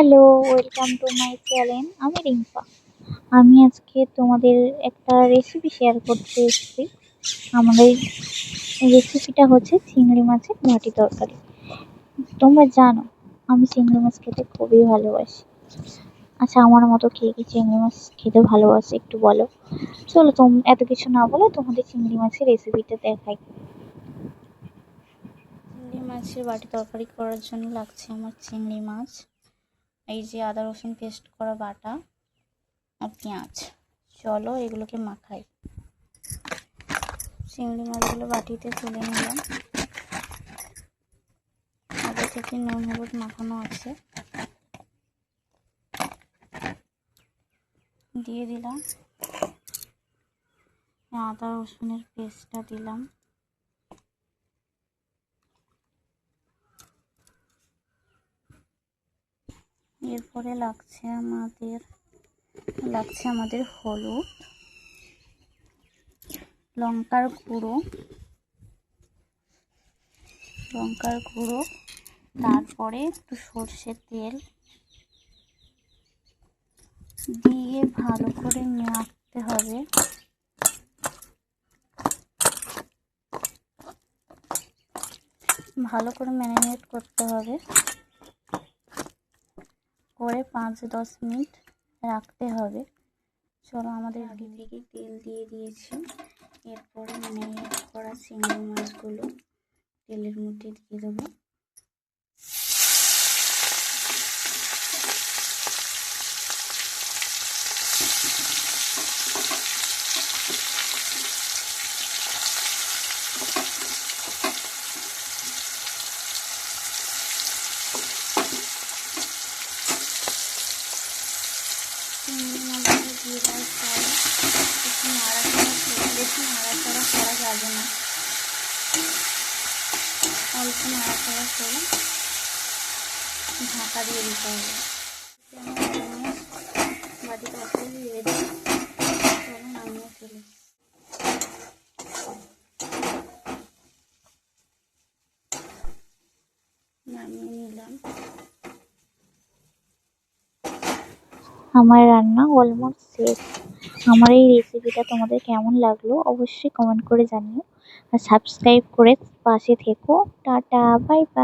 Hello, welcome to my channel. আমি রিম্পা। আমি আজকে তোমাদের একটা রেসিপি শেয়ার করতে এসেছি। আমাদের রেসিপিটা হচ্ছে চিংড়ি মাছের ঘাটি তরকারি। তোমরা জানো আমি চিংড়ি মাছ খেতে খুবই ভালোবাসি। আচ্ছা, আমার মতো কে কে চিংড়ি মাছ খেতে ভালোবাসে একটু বলো। চলো, এত কিছু না বলে তোমাদের চিংড়ি মাছের রেসিপিটা দেখাই। চিংড়ি মাছের বাটি তরকারি করার জন্য লাগছে আমার চিংড়ি মাছ, এই যে আদা রসুন পেস্ট করা বাটা আর পেঁয়াজ। চলো এগুলোকে মাখাই। চিংড়ি মাছগুলো বাটিতে তুলে নিলাম। আগে থেকে নুন হলুদ মাখানো আছে, দিয়ে দিলাম আদা রসুনের পেস্টটা দিলাম। এরপরে লাগছে আমাদের হলুদ, লঙ্কার গুঁড়ো, তারপরে একটু সর্ষের তেল দিয়ে ভালো করে মাখতে হবে। ভালো করে ম্যারিনেট করতে হবে, করে 5-10 মিনিট রাখতে হবে। চলো, আমাদের আগে থেকে তেল দিয়ে দিয়েছি। এরপরে ম্যারিনেট করা চিংড়ি মাছগুলো তেলের মধ্যে দিয়ে দেবো। চিংড়ি মাছগুলো দিয়ে দেওয়ার পরে বেশি নাড়াচাড়া করা যাবে না, অল্প নাড়াচাড়া করে ঢাকা দিয়ে দিতে হবে। বাটি তরকারি রেডি। চলো নামিয়ে ফেলি। নামিয়ে নিলাম। আমার রান্না অলমোস্ট শেষ। আমার এই রেসিপিটা তোমাদের কেমন লাগলো অবশ্যই কমেন্ট করে জানিও, আর সাবস্ক্রাইব করে পাশে থেকো। Tata, bye bye.